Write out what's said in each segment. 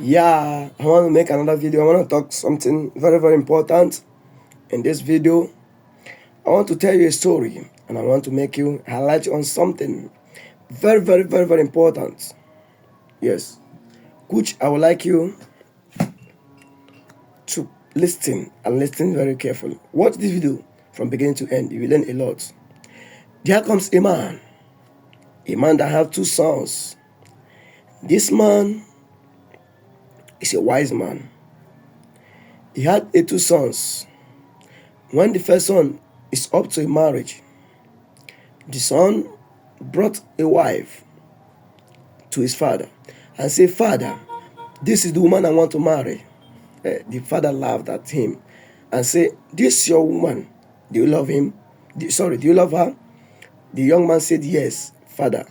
Yeah, I want to make another video. I want to talk something very, very important. In this video, I want to tell you a story and I want to make you highlight on something very, very, very, very important. Yes, which I would like you to listen and listen very carefully. Watch this video from beginning to end. You will learn a lot. There comes a man that have two sons. This man is a wise man. He had two sons. When the first son is up to a marriage, the son brought a wife to his father and said, "Father, this is the woman I want to marry." The father laughed at him and said, "This is your woman. Do you love him? Do you love her?" The young man said, "Yes, father,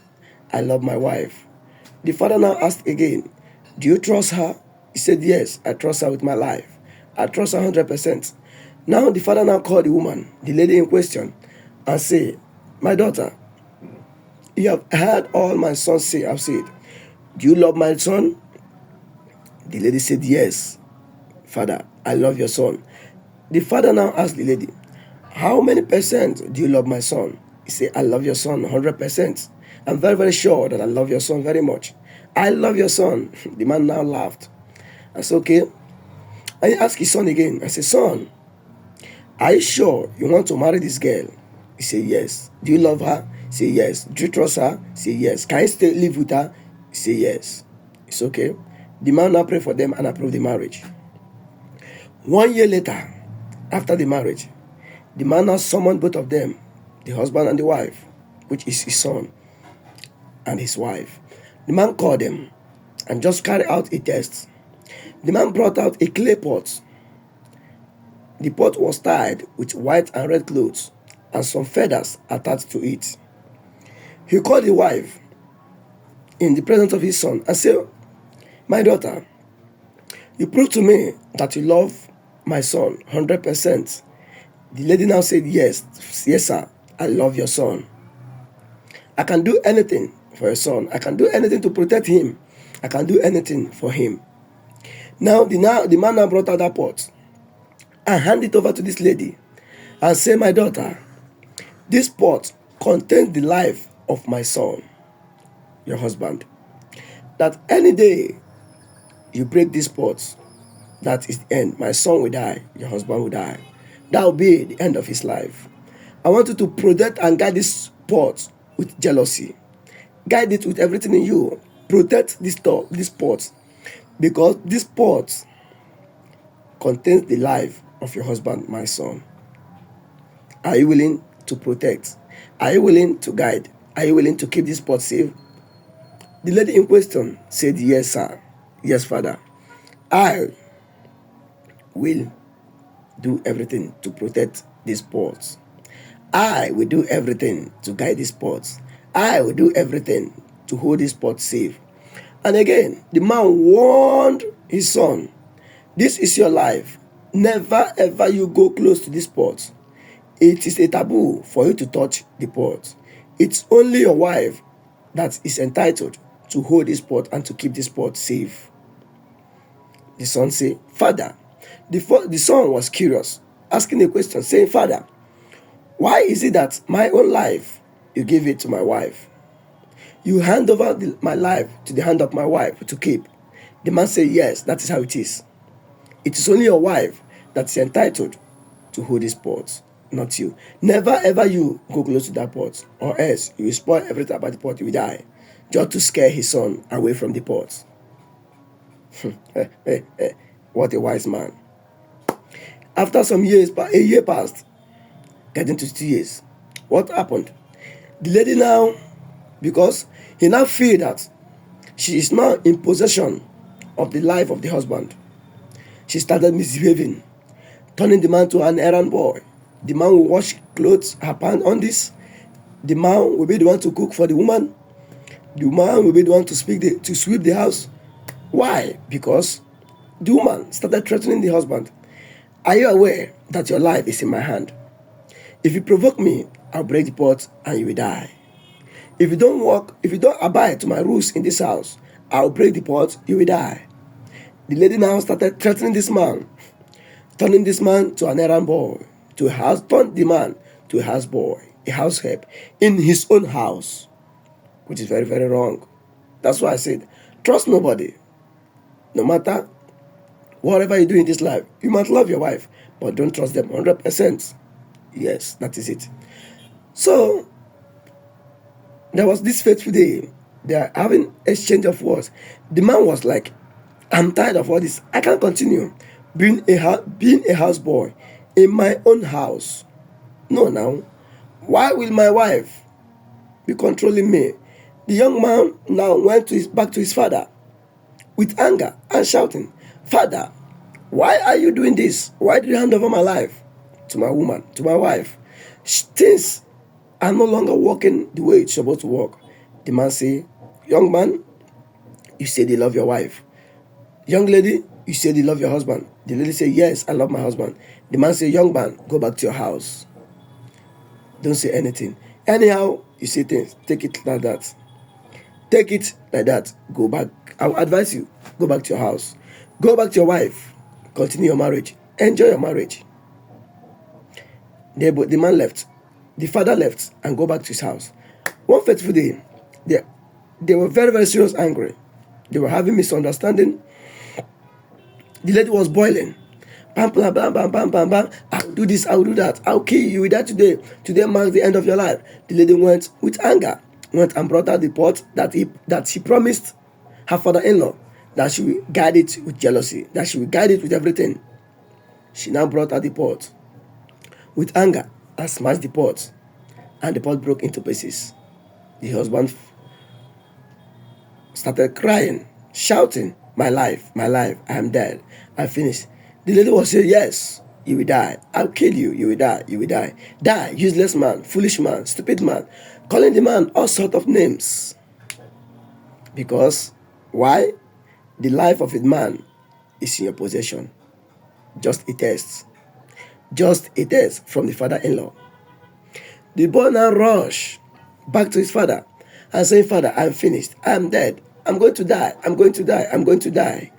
I love my wife." The father now asked again, "Do you trust her?" He said, "Yes, I trust her with my life. I trust her 100%. Now the father now called the woman, the lady in question, and said, "My daughter, you have heard all my sons say. I've said, do you love my son?" The lady said, "Yes, father, I love your son." The father now asked the lady, "How many percent do you love my son?" He said, "I love your son 100%. I'm very, very sure that I love your son very much. I love your son." The man now laughed. I said, "Okay." And he asked his son again. I said, "Son, are you sure you want to marry this girl?" He said, "Yes." "Do you love her?" He said, "Yes." "Do you trust her?" He said, "Yes." "Can you still live with her?" He said, "Yes." It's okay. The man now prayed for them and approved the marriage. 1 year later, after the marriage, the man now summoned both of them, the husband and the wife, which is his son and his wife. The man called them and just carried out a test. The man brought out a clay pot. The pot was tied with white and red clothes and some feathers attached to it. He called the wife in the presence of his son and said, "My daughter, you proved to me that you love my son 100%. The lady now said, "Yes, yes, sir, I love your son. I can do anything for your son. I can do anything to protect him. I can do anything for him." Now the man now brought out that pot and handed it over to this lady and said, "My daughter, this pot contains the life of my son, your husband. That any day you break this pot, that is the end. My son will die, your husband will die. That will be the end of his life. I want you to protect and guide this pot with jealousy. Guide it with everything in you. Protect this pot, because this pot contains the life of your husband, my son. Are you willing to protect? Are you willing to guide? Are you willing to keep this pot safe?" The lady in question said, "Yes, sir. Yes, father. I will do everything to protect this pot. I will do everything to guide this pot. I will do everything to hold this pot safe." And again, the man warned his son, "This is your life. Never ever you go close to this pot. It is a taboo for you to touch the pot. It's only your wife that is entitled to hold this pot and to keep this pot safe." The son said, "Father," the son was curious, asking a question, saying, "Father, why is it that my own life, you give it to my wife? You hand over my life to the hand of my wife to keep." The man said, "Yes, that is how it is. It is only your wife that is entitled to hold this pot, not you. Never ever you go close to that pot, or else you will spoil everything about the pot, you will die." Just to scare his son away from the pot. What a wise man. After some years, a year passed, getting to 2 years. What happened? The lady now, because he now feel that she is now in possession of the life of the husband, she started misbehaving, turning the man to an errand boy. The man will wash clothes, her pants on this. The man will be the one to cook for the woman. The man will be the one to sweep the house. Why? Because the woman started threatening the husband. "Are you aware that your life is in my hand? If you provoke me, I'll break the pot and you will die. If you don't abide to my rules in this house, I'll break the pot, you will die." The lady now started threatening this man, turning this man to an errand boy, turned the man to a house boy, a house help in his own house, which is very, very wrong. That's why I said, trust nobody. No matter whatever you do in this life, you must love your wife, but don't trust them 100%. Yes, that is it. So, there was this fateful day. They are having exchange of words. The man was like, I'm tired of all this. I can't continue being a houseboy in my own house. No, now. Why will my wife be controlling me? The young man now went back to his father with anger and shouting, Father, why are you doing this? Why did you hand over my life to my woman, to my wife? Things are no longer working the way it's supposed to work. The man say, young man, you said you love your wife. Young lady, you said you love your husband. The lady say, yes, I love my husband. The man say, young man, go back to your house. Don't say anything. Anyhow, you say things, take it like that. Take it like that. Go back. I will advise you, go back to your house. Go back to your wife. Continue your marriage. Enjoy your marriage. The man left. The father left and go back to his house. One fateful day, they were very, very serious angry. They were having misunderstanding. The lady was boiling. Bam, bam, bam, bam, bam, bam, bam. I'll do this, I'll do that. I'll kill you. You will die today. Today marks the end of your life. The lady went with anger. Went and brought out the pot that she promised her father-in-law that she will guide it with jealousy, that she will guide it with everything. She now brought out the pot with anger and smashed the pot, and the pot broke into pieces. The husband started crying, shouting, my life, I am dead, I'm finished. The lady was saying, yes, you will die. I'll kill you. You will die. You will die. Die, useless man, foolish man, stupid man. Calling the man all sorts of names. Because, why? The life of a man is in your possession. Just a test. Just a test from the father-in-law. The boy now rushed back to his father and saying, Father, I'm finished. I'm dead. I'm going to die. I'm going to die. I'm going to die.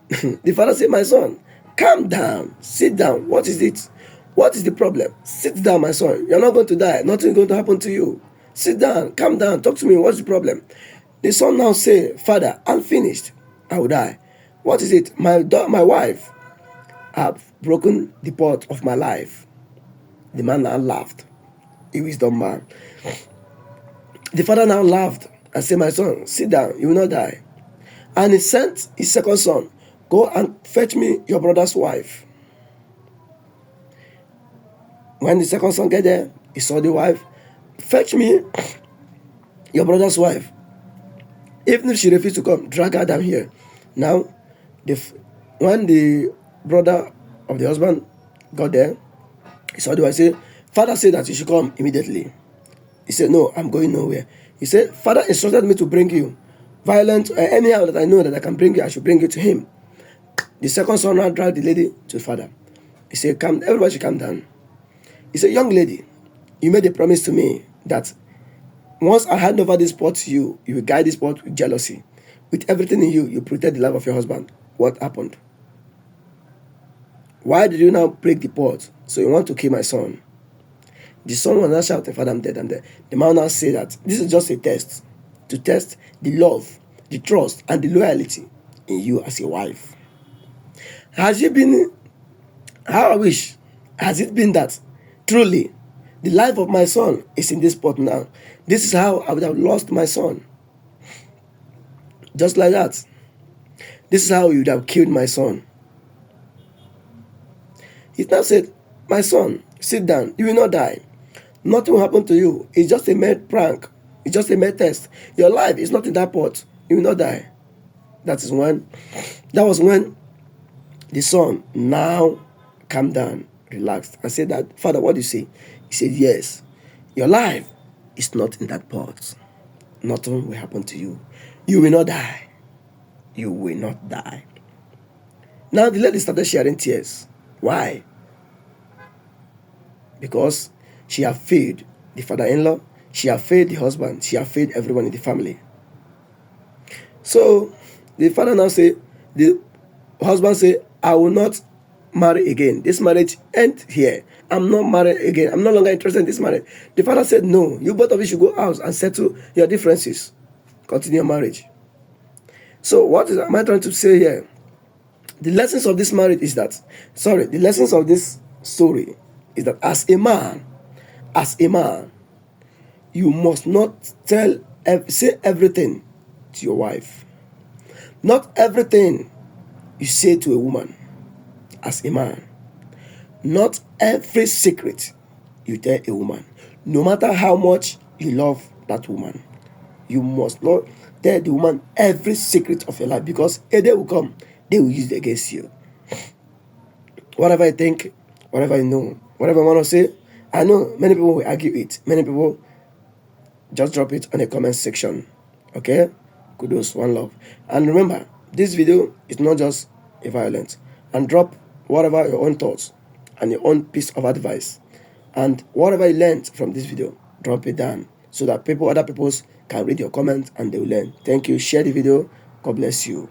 The father said, my son, calm down. Sit down. What is it? What is the problem? Sit down, my son. You're not going to die. Nothing is going to happen to you. Sit down. Calm down. Talk to me. What's the problem? The son now say, Father, I'm finished. I will die. What is it? My wife have broken the pot of my life. The man now laughed. A wisdom man. The father now laughed and said, my son, sit down. You will not die. And he sent his second son, go and fetch me your brother's wife. When the second son get there, he saw the wife. Fetch me your brother's wife. Even if she refused to come, drag her down here. Now, when the brother of the husband got there, he saw the wife say, Father said that you should come immediately. He said, no, I'm going nowhere. He said, Father instructed me to bring you. Violent, anyhow that I know that I can bring you, I should bring you to him. The second son now dragged the lady to the father. He said, everybody should calm down. He said, young lady, you made a promise to me that once I hand over this pot to you, you will guide this pot with jealousy. With everything in you, you protect the life of your husband. What happened? Why did you now break the pot? So you want to kill my son? The son was not shouting, Father, I'm dead, I'm dead. The man now said that this is just a test. To test the love, the trust, and the loyalty in you as a wife. Has it been, how I wish, has it been that truly the life of my son is in this pot now? This is how I would have lost my son. Just like that. This is how you would have killed my son. He now said, my son, sit down, you will not die. Nothing will happen to you. It's just a mere prank. It's just a mere test. Your life is not in that pot. You will not die. That was when the son now calmed down, relaxed, and said that, Father, what do you say? He said, yes, your life is not in that pot. Nothing will happen to you. You will not die. You will not die. Now the lady started shedding tears. Why? Because she had failed the father-in-law, she had failed the husband, she had failed everyone in the family. So The father now say, the husband say, I will not marry again. This marriage end here. I'm not married again. I'm no longer interested in this marriage. The father said, no, you both of you should go out and settle your differences. Continue your marriage. So what am I trying to say here? The lessons of this marriage is that, the lessons of this story is that as a man, you must not say everything to your wife. Not everything you say to a woman as a man. Not every secret you tell a woman. No matter how much you love that woman, you must not tell the woman every secret of your life, because a day will come, they will use it against you. Whatever I think, whatever I know, whatever I want to say, I know many people will argue it. Many people just drop it on the comment section. Okay? Kudos, one love. And remember, this video is not just a violence. And drop whatever your own thoughts and your own piece of advice. And whatever you learned from this video, drop it down so that other people can read your comments and they will learn. Thank you. Share the video. God bless you.